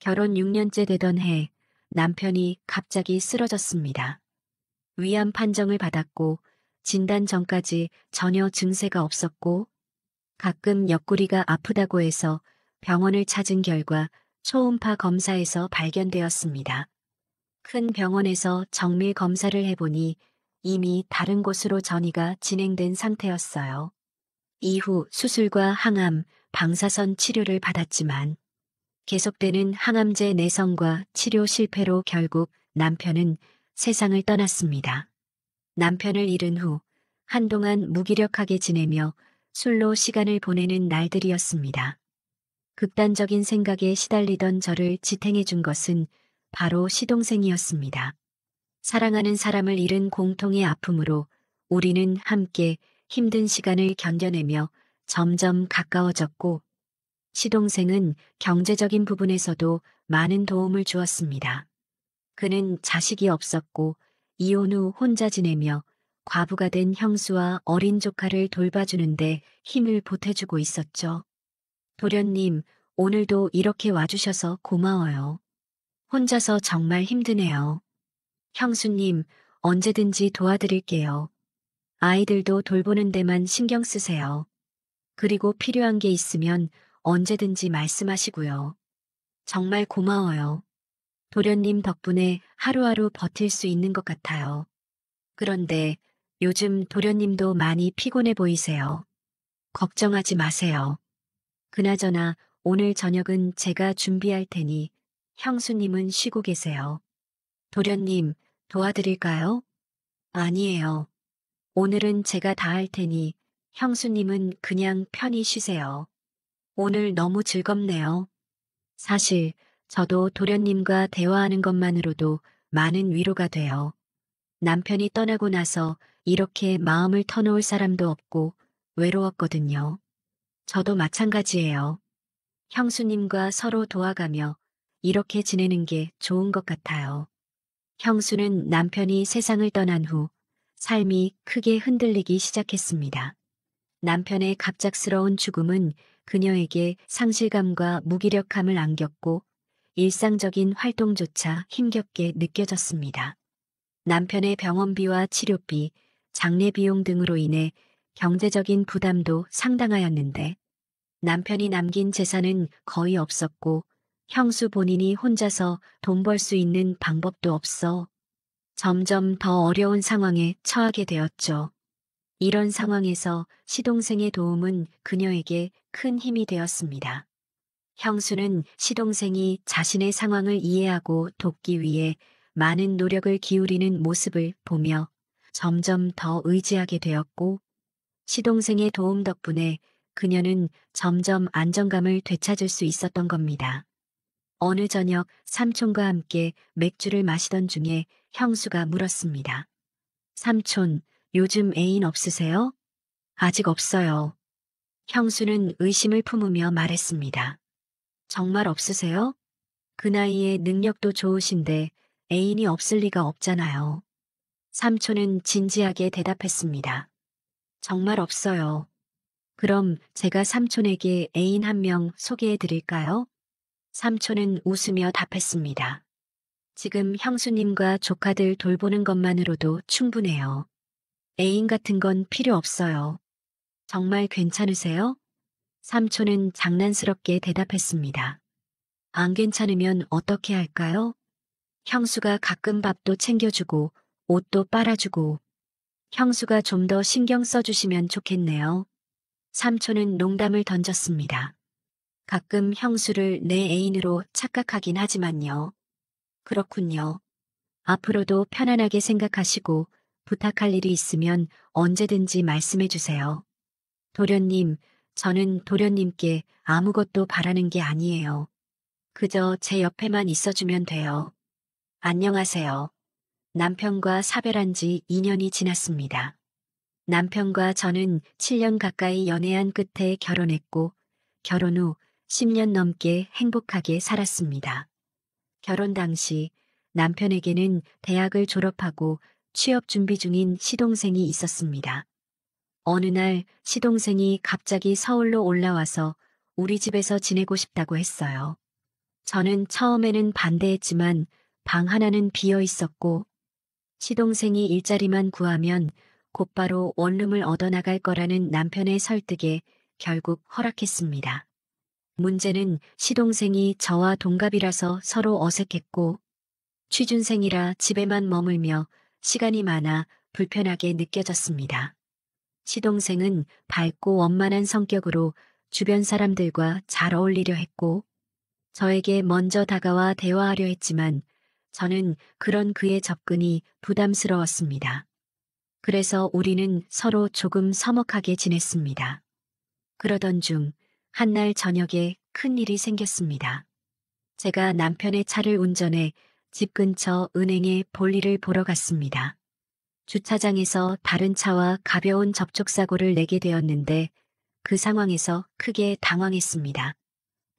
결혼 6년째 되던 해 남편이 갑자기 쓰러졌습니다. 위암 판정을 받았고 진단 전까지 전혀 증세가 없었고 가끔 옆구리가 아프다고 해서 병원을 찾은 결과 초음파 검사에서 발견되었습니다. 큰 병원에서 정밀 검사를 해보니 이미 다른 곳으로 전이가 진행된 상태였어요. 이후 수술과 항암, 방사선 치료를 받았지만 계속되는 항암제 내성과 치료 실패로 결국 남편은 세상을 떠났습니다. 남편을 잃은 후 한동안 무기력하게 지내며 술로 시간을 보내는 날들이었습니다. 극단적인 생각에 시달리던 저를 지탱해 준 것은 바로 시동생이었습니다. 사랑하는 사람을 잃은 공통의 아픔으로 우리는 함께 힘든 시간을 견뎌내며 점점 가까워졌고 시동생은 경제적인 부분에서도 많은 도움을 주었습니다. 그는 자식이 없었고 이혼 후 혼자 지내며 과부가 된 형수와 어린 조카를 돌봐주는데 힘을 보태주고 있었죠. 도련님, 오늘도 이렇게 와주셔서 고마워요. 혼자서 정말 힘드네요. 형수님, 언제든지 도와드릴게요. 아이들도 돌보는 데만 신경 쓰세요. 그리고 필요한 게 있으면 언제든지 말씀하시고요. 정말 고마워요. 도련님 덕분에 하루하루 버틸 수 있는 것 같아요. 그런데 요즘 도련님도 많이 피곤해 보이세요. 걱정하지 마세요. 그나저나 오늘 저녁은 제가 준비할 테니 형수님은 쉬고 계세요. 도련님, 도와드릴까요? 아니에요. 오늘은 제가 다 할 테니 형수님은 그냥 편히 쉬세요. 오늘 너무 즐겁네요. 사실 저도 도련님과 대화하는 것만으로도 많은 위로가 돼요. 남편이 떠나고 나서 이렇게 마음을 터놓을 사람도 없고 외로웠거든요. 저도 마찬가지예요. 형수님과 서로 도와가며 이렇게 지내는 게 좋은 것 같아요. 형수는 남편이 세상을 떠난 후 삶이 크게 흔들리기 시작했습니다. 남편의 갑작스러운 죽음은 그녀에게 상실감과 무기력함을 안겼고 일상적인 활동조차 힘겹게 느껴졌습니다. 남편의 병원비와 치료비, 장례 비용 등으로 인해 경제적인 부담도 상당하였는데 남편이 남긴 재산은 거의 없었고 형수 본인이 혼자서 돈 벌 수 있는 방법도 없어 점점 더 어려운 상황에 처하게 되었죠. 이런 상황에서 시동생의 도움은 그녀에게 큰 힘이 되었습니다. 형수는 시동생이 자신의 상황을 이해하고 돕기 위해 많은 노력을 기울이는 모습을 보며 점점 더 의지하게 되었고 시동생의 도움 덕분에 그녀는 점점 안정감을 되찾을 수 있었던 겁니다. 어느 저녁 삼촌과 함께 맥주를 마시던 중에 형수가 물었습니다. 삼촌, 요즘 애인 없으세요? 아직 없어요. 형수는 의심을 품으며 말했습니다. 정말 없으세요? 그 나이에 능력도 좋으신데 애인이 없을 리가 없잖아요. 삼촌은 진지하게 대답했습니다. 정말 없어요. 그럼 제가 삼촌에게 애인 한 명 소개해 드릴까요? 삼촌은 웃으며 답했습니다. 지금 형수님과 조카들 돌보는 것만으로도 충분해요. 애인 같은 건 필요 없어요. 정말 괜찮으세요? 삼촌은 장난스럽게 대답했습니다. 안 괜찮으면 어떻게 할까요? 형수가 가끔 밥도 챙겨주고 옷도 빨아주고 형수가 좀 더 신경 써주시면 좋겠네요. 삼촌은 농담을 던졌습니다. 가끔 형수를 내 애인으로 착각하긴 하지만요. 그렇군요. 앞으로도 편안하게 생각하시고 부탁할 일이 있으면 언제든지 말씀해 주세요. 도련님, 저는 도련님께 아무것도 바라는 게 아니에요. 그저 제 옆에만 있어주면 돼요. 안녕하세요. 남편과 사별한 지 2년이 지났습니다. 남편과 저는 7년 가까이 연애한 끝에 결혼했고 결혼 후 10년 넘게 행복하게 살았습니다. 결혼 당시 남편에게는 대학을 졸업하고 취업 준비 중인 시동생이 있었습니다. 어느 날 시동생이 갑자기 서울로 올라와서 우리 집에서 지내고 싶다고 했어요. 저는 처음에는 반대했지만 방 하나는 비어 있었고 시동생이 일자리만 구하면 곧바로 원룸을 얻어나갈 거라는 남편의 설득에 결국 허락했습니다. 문제는 시동생이 저와 동갑이라서 서로 어색했고 취준생이라 집에만 머물며 시간이 많아 불편하게 느껴졌습니다. 시동생은 밝고 원만한 성격으로 주변 사람들과 잘 어울리려 했고 저에게 먼저 다가와 대화하려 했지만 저는 그런 그의 접근이 부담스러웠습니다. 그래서 우리는 서로 조금 서먹하게 지냈습니다. 그러던 중 한날 저녁에 큰일이 생겼습니다. 제가 남편의 차를 운전해 집 근처 은행에 볼일을 보러 갔습니다. 주차장에서 다른 차와 가벼운 접촉사고를 내게 되었는데 그 상황에서 크게 당황했습니다.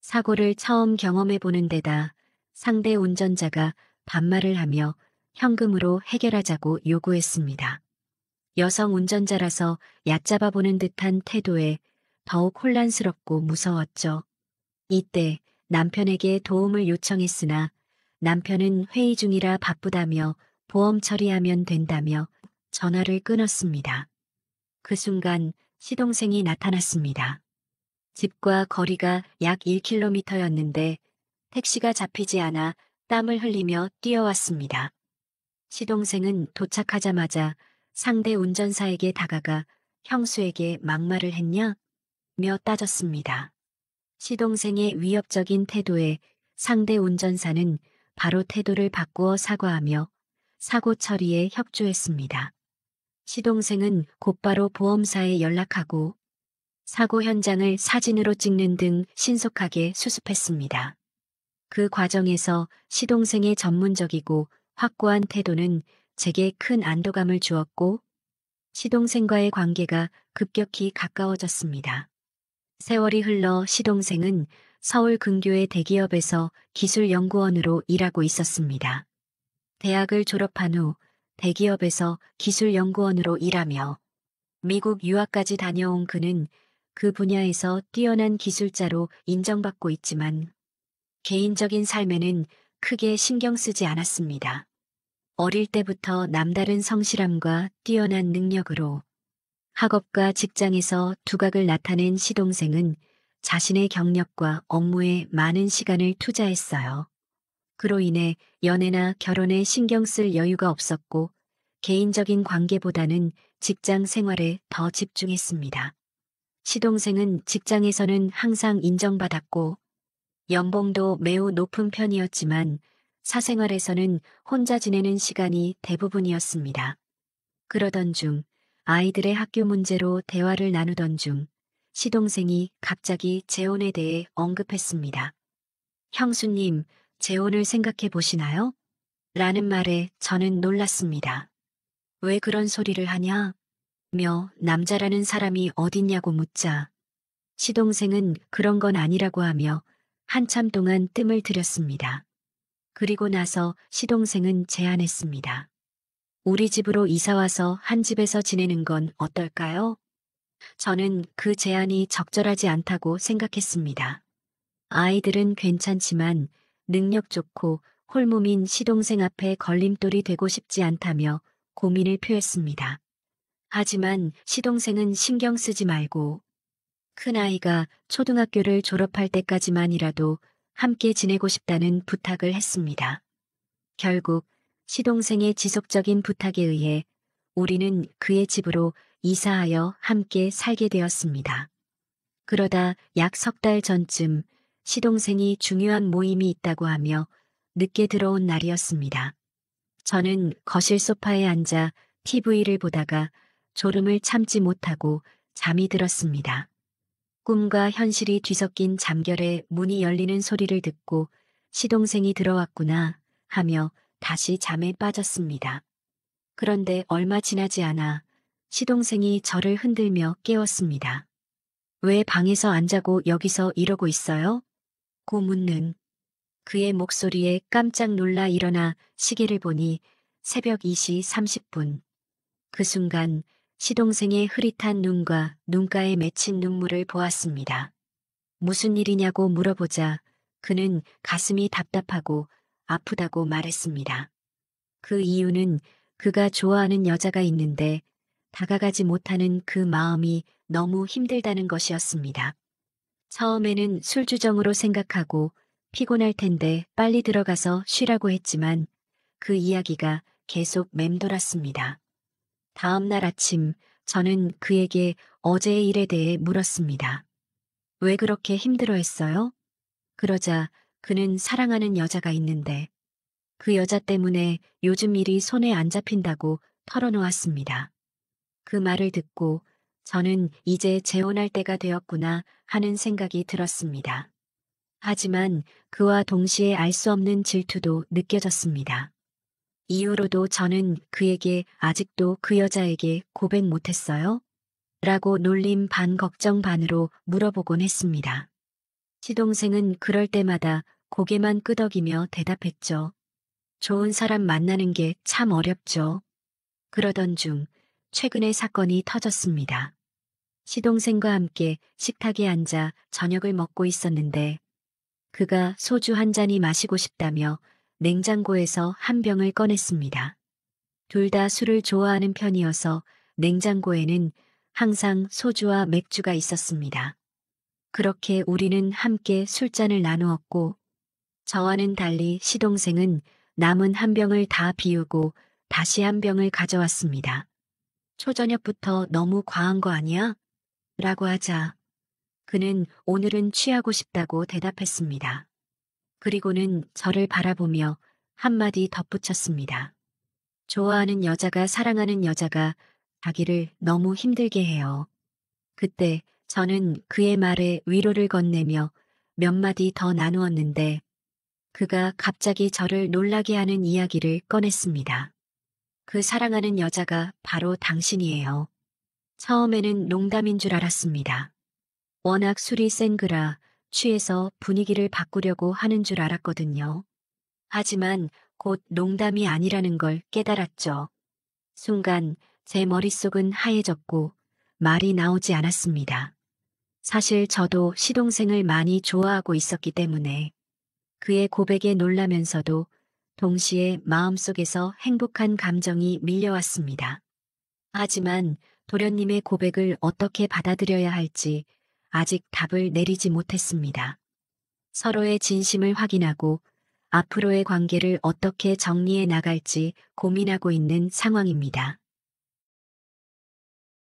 사고를 처음 경험해 보는 데다 상대 운전자가 반말을 하며 현금으로 해결하자고 요구했습니다. 여성 운전자라서 얕잡아 보는 듯한 태도에 더욱 혼란스럽고 무서웠죠. 이때 남편에게 도움을 요청했으나 남편은 회의 중이라 바쁘다며 보험 처리하면 된다며 전화를 끊었습니다. 그 순간 시동생이 나타났습니다. 집과 거리가 약 1km였는데 택시가 잡히지 않아 땀을 흘리며 뛰어왔습니다. 시동생은 도착하자마자 상대 운전사에게 다가가 형수에게 막말을 했냐? 며 따졌습니다. 시동생의 위협적인 태도에 상대 운전사는 바로 태도를 바꾸어 사과하며 사고 처리에 협조했습니다. 시동생은 곧바로 보험사에 연락하고 사고 현장을 사진으로 찍는 등 신속하게 수습했습니다. 그 과정에서 시동생의 전문적이고 확고한 태도는 제게 큰 안도감을 주었고 시동생과의 관계가 급격히 가까워졌습니다. 세월이 흘러 시동생은 서울 근교의 대기업에서 기술연구원으로 일하고 있었습니다. 대학을 졸업한 후 대기업에서 기술연구원으로 일하며 미국 유학까지 다녀온 그는 그 분야에서 뛰어난 기술자로 인정받고 있지만 개인적인 삶에는 크게 신경 쓰지 않았습니다. 어릴 때부터 남다른 성실함과 뛰어난 능력으로 학업과 직장에서 두각을 나타낸 시동생은 자신의 경력과 업무에 많은 시간을 투자했어요. 그로 인해 연애나 결혼에 신경 쓸 여유가 없었고 개인적인 관계보다는 직장 생활에 더 집중했습니다. 시동생은 직장에서는 항상 인정받았고 연봉도 매우 높은 편이었지만 사생활에서는 혼자 지내는 시간이 대부분이었습니다. 그러던 중 아이들의 학교 문제로 대화를 나누던 중 시동생이 갑자기 재혼에 대해 언급했습니다. 형수님, 재혼을 생각해 보시나요? 라는 말에 저는 놀랐습니다. 왜 그런 소리를 하냐? 며 남자라는 사람이 어딨냐고 묻자 시동생은 그런 건 아니라고 하며 한참 동안 뜸을 들였습니다. 그리고 나서 시동생은 제안했습니다. 우리 집으로 이사와서 한 집에서 지내는 건 어떨까요? 저는 그 제안이 적절하지 않다고 생각했습니다. 아이들은 괜찮지만 능력 좋고 홀몸인 시동생 앞에 걸림돌이 되고 싶지 않다며 고민을 표했습니다. 하지만 시동생은 신경 쓰지 말고 큰아이가 초등학교를 졸업할 때까지만이라도 함께 지내고 싶다는 부탁을 했습니다. 결국 시동생의 지속적인 부탁에 의해 우리는 그의 집으로 이사하여 함께 살게 되었습니다. 그러다 약 석 달 전쯤 시동생이 중요한 모임이 있다고 하며 늦게 들어온 날이었습니다. 저는 거실 소파에 앉아 TV를 보다가 졸음을 참지 못하고 잠이 들었습니다. 꿈과 현실이 뒤섞인 잠결에 문이 열리는 소리를 듣고 시동생이 들어왔구나 하며 다시 잠에 빠졌습니다. 그런데 얼마 지나지 않아 시동생이 저를 흔들며 깨웠습니다. 왜 방에서 안 자고 여기서 이러고 있어요? 고 묻는 그의 목소리에 깜짝 놀라 일어나 시계를 보니 새벽 2시 30분. 그 순간 시동생의 흐릿한 눈과 눈가에 맺힌 눈물을 보았습니다. 무슨 일이냐고 물어보자 그는 가슴이 답답하고 아프다고 말했습니다. 그 이유는 그가 좋아하는 여자가 있는데 다가가지 못하는 그 마음이 너무 힘들다는 것이었습니다. 처음에는 술주정으로 생각하고 피곤할 텐데 빨리 들어가서 쉬라고 했지만 그 이야기가 계속 맴돌았습니다. 다음 날 아침 저는 그에게 어제의 일에 대해 물었습니다. 왜 그렇게 힘들어했어요? 그러자 그는 사랑하는 여자가 있는데 그 여자 때문에 요즘 일이 손에 안 잡힌다고 털어놓았습니다. 그 말을 듣고 저는 이제 재혼할 때가 되었구나 하는 생각이 들었습니다. 하지만 그와 동시에 알 수 없는 질투도 느껴졌습니다. 이후로도 저는 그에게 아직도 그 여자에게 고백 못했어요? 라고 놀림 반 걱정 반으로 물어보곤 했습니다. 시동생은 그럴 때마다 고개만 끄덕이며 대답했죠. 좋은 사람 만나는 게 참 어렵죠. 그러던 중 최근에 사건이 터졌습니다. 시동생과 함께 식탁에 앉아 저녁을 먹고 있었는데 그가 소주 한 잔이 마시고 싶다며 냉장고에서 한 병을 꺼냈습니다. 둘 다 술을 좋아하는 편이어서 냉장고에는 항상 소주와 맥주가 있었습니다. 그렇게 우리는 함께 술잔을 나누었고 저와는 달리 시동생은 남은 한 병을 다 비우고 다시 한 병을 가져왔습니다. 초저녁부터 너무 과한 거 아니야? 라고 하자 그는 오늘은 취하고 싶다고 대답했습니다. 그리고는 저를 바라보며 한마디 덧붙였습니다. 좋아하는 여자가 사랑하는 여자가 자기를 너무 힘들게 해요. 그때 저는 그의 말에 위로를 건네며 몇 마디 더 나누었는데 그가 갑자기 저를 놀라게 하는 이야기를 꺼냈습니다. 그 사랑하는 여자가 바로 당신이에요. 처음에는 농담인 줄 알았습니다. 워낙 술이 센 그라 취해서 분위기를 바꾸려고 하는 줄 알았거든요. 하지만 곧 농담이 아니라는 걸 깨달았죠. 순간 제 머릿속은 하얘졌고 말이 나오지 않았습니다. 사실 저도 시동생을 많이 좋아하고 있었기 때문에 그의 고백에 놀라면서도 동시에 마음속에서 행복한 감정이 밀려왔습니다. 하지만 도련님의 고백을 어떻게 받아들여야 할지 아직 답을 내리지 못했습니다. 서로의 진심을 확인하고 앞으로의 관계를 어떻게 정리해 나갈지 고민하고 있는 상황입니다.